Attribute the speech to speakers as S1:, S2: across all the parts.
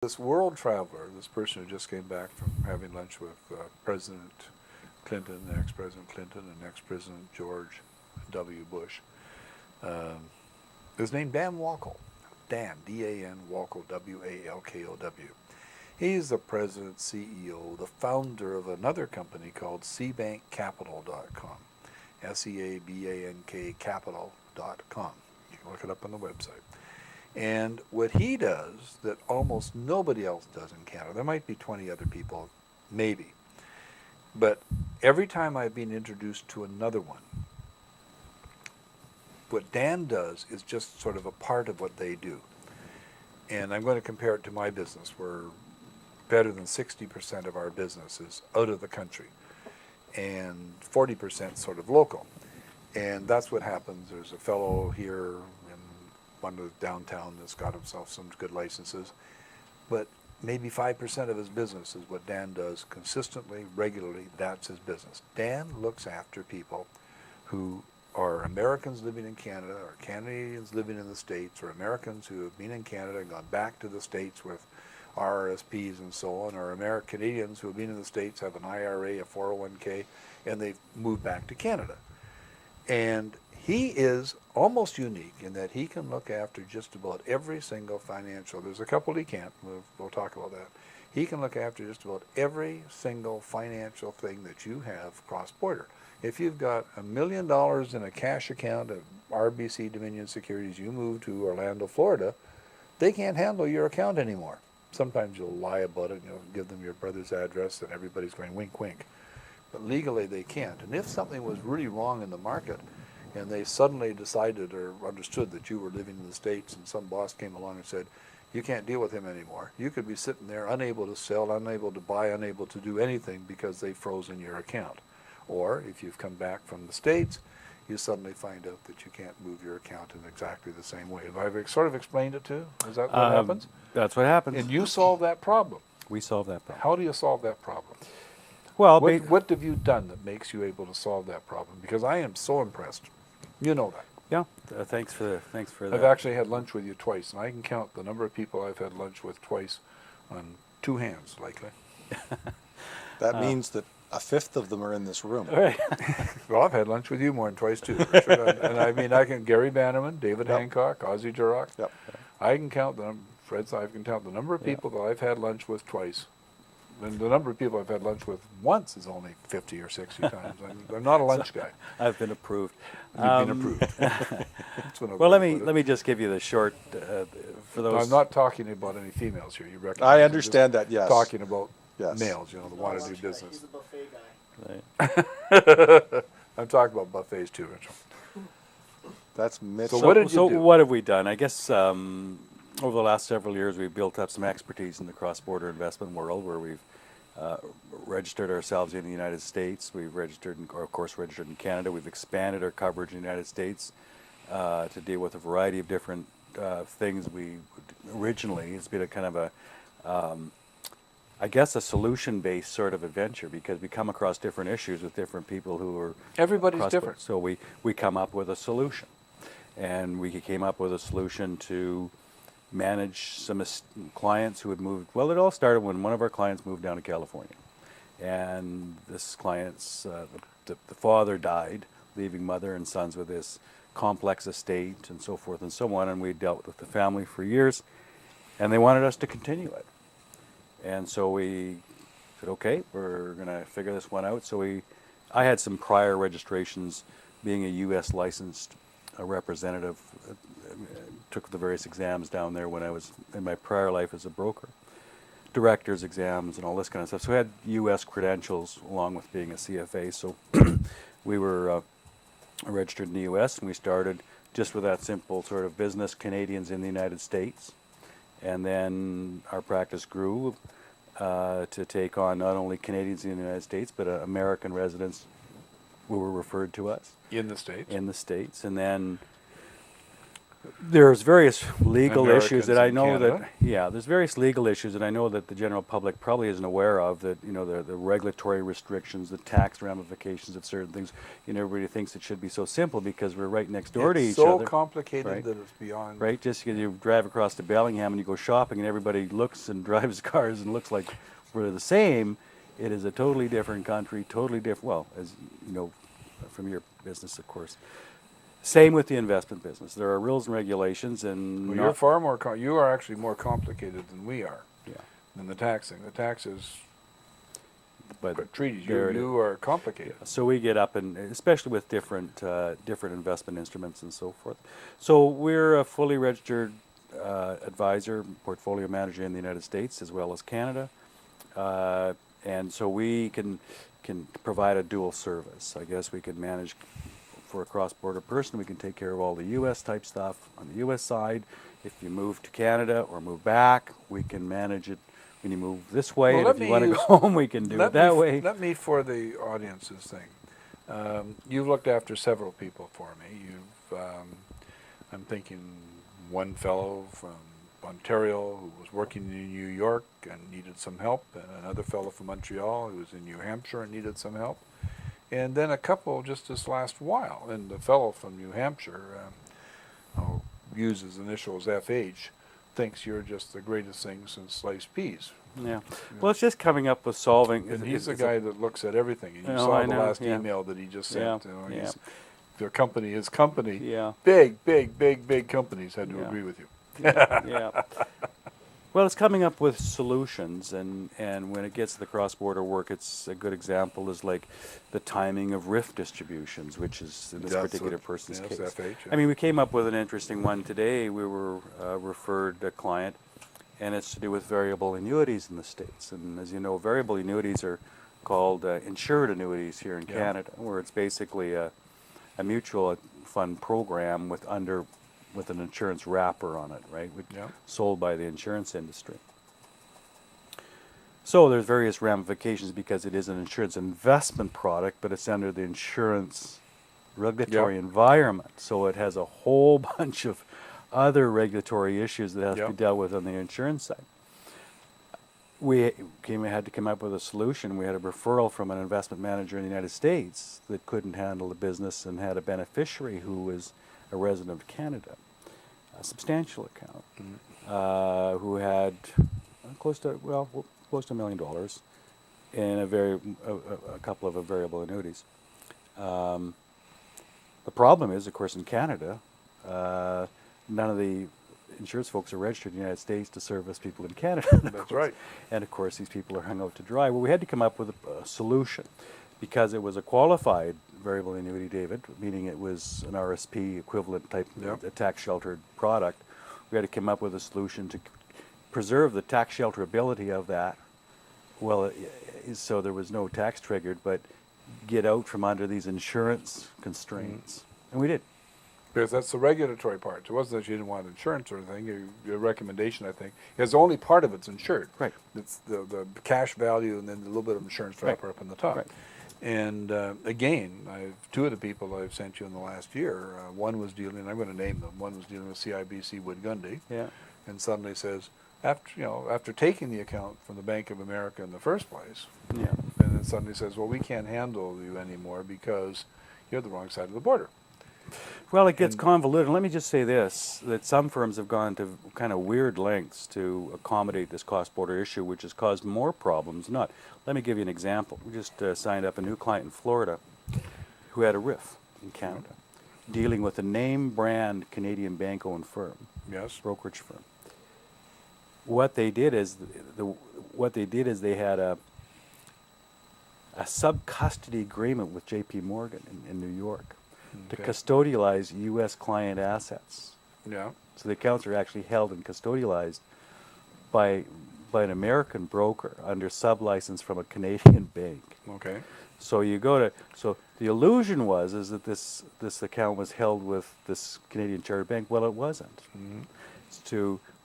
S1: This world traveler, this person who just came back from having lunch with President Clinton, ex-President Clinton, and ex-President George W. Bush, is named Dan Walkow. Dan, D-A-N, Walkow, W-A-L-K-O-W. He's the president, CEO, the founder of another company called seabankcapital.com, S-E-A-B-A-N-K capital.com. You can look it up on the website. And what he does that almost nobody else does in Canada, there might be 20 other people, maybe, but every time I've been introduced to another one, what Dan does is just sort of a part of what they do. And I'm going to compare it to my business, where better than 60% of our business is out of the country and 40% sort of local. And that's what happens. There's a fellow here one of the downtown that's got himself some good licenses, but maybe 5% of his business is what Dan does consistently, regularly. That's his business. Dan looks after people who are Americans living in Canada, or Canadians living in the States, or Americans who have been in Canada and gone back to the States with RRSPs and so on, or Canadians who have been in the States, have an IRA, a 401k, and they've moved back to Canada. And he is almost unique in that he can look after just about every single financial. There's a couple he can't. We'll talk about that. He can look after just about every single financial thing that you have cross-border. If you've got $1 million in a cash account at RBC Dominion Securities, you move to Orlando, Florida, they can't handle your account anymore. Sometimes you'll lie about it, you'll give them your brother's address, and everybody's going wink, wink. But legally they can't. And if something was really wrong in the market, and they suddenly decided or understood that you were living in the States, and some boss came along and said, you can't deal with him anymore. You could be sitting there unable to sell, unable to buy, unable to do anything because they've frozen your account. Or if you've come back from the States, you suddenly find out that you can't move your account in exactly the same way. Have I sort of explained it too? Is that what happens?
S2: That's what happens.
S1: And you solve that problem.
S2: We solve that problem.
S1: How do you solve that problem?
S2: Well,
S1: what have you done that makes you able to solve that problem? Because I am so impressed. You know that.
S2: Yeah. Thanks for that.
S1: I've actually had lunch with you twice, and I can count the number of people I've had lunch with twice on two hands, likely.
S3: That means that a fifth of them are in this room.
S2: Right.
S1: Well, I've had lunch with you more than twice too, Richard. And I mean, I can Gary Bannerman, David Hancock, Ozzie Durock.
S3: Yep.
S1: I can count them. Fred, I can count the number of people that I've had lunch with twice. And the number of people I've had lunch with once is only 50 or 60 times. I'm not a lunch guy.
S2: I've been approved.
S1: You've been approved. That's what
S2: Well, let me just give you the short for those.
S1: I'm not talking about any females here. You recognize?
S3: I understand that, yes.
S1: Talking about
S3: Yes.
S1: males, that want to do business.
S4: He's a buffet guy.
S2: Right.
S1: I'm talking about buffets too, Richard.
S3: That's Mitch.
S1: So what did you do?
S2: What have we done? I guess over the last several years, we've built up some expertise in the cross-border investment world, where we've registered ourselves in the United States. We've registered in Canada. We've expanded our coverage in the United States to deal with a variety of different things. Originally, it's been a kind of a I guess a solution-based sort of adventure, because we come across different issues with different people who are
S1: Everybody's different.
S2: So we come up with a solution, and we came up with a solution to manage some clients who had moved. Well, it all started when one of our clients moved down to California, and this client's the father died, leaving mother and sons with this complex estate and so forth and so on. And we dealt with the family for years, and they wanted us to continue it. And so we said, okay, we're going to figure this one out. So I had some prior registrations, being a U.S. licensed representative, took the various exams down there when I was in my prior life as a broker, director's exams and all this kind of stuff. So I had U.S. credentials along with being a CFA. So we were registered in the U.S., and we started just with that simple sort of business, Canadians in the United States. And then our practice grew to take on not only Canadians in the United States, but American residents who were referred to us.
S1: In the States?
S2: In the States. And then There's various legal issues that I
S1: Americans
S2: know
S1: in
S2: that, yeah, there's various legal issues that I know that the general public probably isn't aware of, that, you know, the regulatory restrictions, the tax ramifications of certain things. You know, everybody thinks it should be so simple because we're right next door to
S1: It's
S2: each
S1: so
S2: other.
S1: complicated
S2: right?
S1: that it's beyond.
S2: Right, just because you drive across to Bellingham and you go shopping and everybody looks and drives cars and looks like we're the same, it is a totally different country, totally different, well, as you know, from your business, of course. Same with the investment business. There are rules and regulations, and
S1: Well, you're far more. You are actually more complicated than we are.
S2: yeah,
S1: Than the taxing. The taxes,
S2: but
S1: treaties.
S2: there
S1: You are complicated.
S2: so we get up and especially with different different investment instruments and so forth. So we're a fully registered advisor, portfolio manager in the United States as well as Canada, and so we can provide a dual service. I guess we can manage. For a cross-border person, we can take care of all the U.S. type stuff on the U.S. side. If you move to Canada or move back, we can manage it when you move this way.
S1: Well,
S2: And if you want to go home, we can do it that way.
S1: Let me, for the audience's thing. You've looked after several people for me. I'm thinking one fellow from Ontario who was working in New York and needed some help, and another fellow from Montreal who was in New Hampshire and needed some help. And then a couple just this last while, and the fellow from New Hampshire, I'll use his initials FH, thinks you're just the greatest thing since sliced peas.
S2: Yeah. Well, it's just coming up with solving.
S1: And he's the guy that looks at everything. And you
S2: Oh,
S1: saw
S2: I
S1: the
S2: know,
S1: last
S2: yeah.
S1: email that he just
S2: Yeah,
S1: sent. You know,
S2: yeah.
S1: Their company, his company,
S2: Yeah.
S1: big companies had to
S2: Yeah.
S1: agree with you.
S2: Yeah. Well, it's coming up with solutions, and when it gets to the cross-border work, it's a good example is like the timing of RIF distributions, which is in this
S1: That's
S2: particular
S1: what-
S2: person's
S1: yes,
S2: case.
S1: FH, yeah.
S2: I mean, we came up with an interesting one today. We were referred a client, and it's to do with variable annuities in the States. And as you know, variable annuities are called insured annuities here in
S1: Yeah.
S2: Canada, where it's basically a mutual fund program with an insurance wrapper on it, right?
S1: Yeah.
S2: Sold by the insurance industry. So there's various ramifications because it is an insurance investment product, but it's under the insurance regulatory
S1: Yep.
S2: environment. So it has a whole bunch of other regulatory issues that have to
S1: Yep.
S2: be dealt with on the insurance side. We had to come up with a solution. We had a referral from an investment manager in the United States that couldn't handle the business and had a beneficiary who was a resident of Canada, a substantial account, who had close to $1 million in a couple of variable annuities. The problem is, of course, in Canada, none of the insurance folks are registered in the United States to service people in Canada.
S1: That's right.
S2: And of course, these people are hung out to dry. Well, we had to come up with a solution because it was a qualified variable annuity, David, meaning it was an RSP equivalent type,
S1: Yep.
S2: a tax sheltered product. We had to come up with a solution to preserve the tax shelterability of that. Well, so there was no tax triggered, but get out from under these insurance constraints. And we did.
S1: Because that's the regulatory part. It wasn't that you didn't want insurance or anything. Your recommendation, I think, is only part of it's insured.
S2: Right.
S1: It's the cash value and then a little bit of insurance wrapper up in the top.
S2: Right.
S1: And again, two of the people I've sent you in the last year, one was dealing, I'm going to name them, one was dealing with CIBC Wood Gundy,
S2: Yeah.
S1: and suddenly says, after taking the account from the Bank of America in the first place,
S2: Yeah.
S1: and then suddenly says, well, we can't handle you anymore because you're the wrong side of the border.
S2: Well, it gets convoluted. Let me just say this, that some firms have gone to kind of weird lengths to accommodate this cross-border issue, which has caused more problems. Let me give you an example. We just signed up a new client in Florida who had a RIF in Canada, dealing with a name brand Canadian bank-owned firm,
S1: Yes.
S2: brokerage firm. What they did is they had a sub-custody agreement with J.P. Morgan in New York to
S1: Okay.
S2: custodialize U.S. client assets.
S1: Yeah.
S2: So the accounts are actually held and custodialized by an American broker under sub-license from a Canadian bank.
S1: Okay.
S2: So so the illusion is that this account was held with this Canadian chartered bank. Well, it wasn't.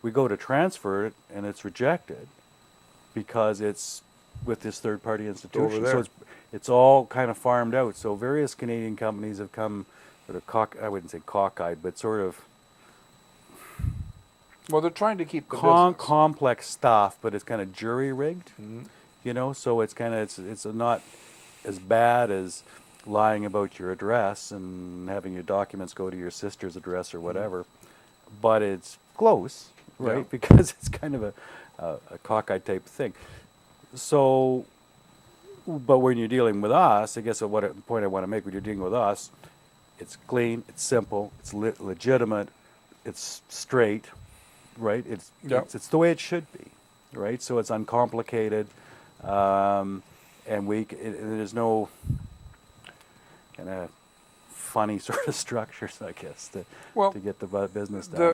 S2: We go to transfer it and it's rejected because it's with this third-party institution.
S1: there.
S2: So it's all kind of farmed out. So various Canadian companies have come sort of I wouldn't say cockeyed, but sort of
S1: Well, they're trying to keep the business.
S2: complex stuff, but it's kind of jury rigged.
S1: Mhm.
S2: You know, so it's kind of it's not as bad as lying about your address and having your documents go to your sister's address or whatever, but it's close, right?
S1: Yeah.
S2: Because it's kind of a cockeyed type thing. So, but when you're dealing with us, I guess point I want to make, when you're dealing with us, it's clean, it's simple, it's legitimate, it's straight, right?
S1: Yeah.
S2: It's the way it should be, right? So it's uncomplicated, and there's no kind of funny sort of structures, I guess,
S1: Well,
S2: to get the business done.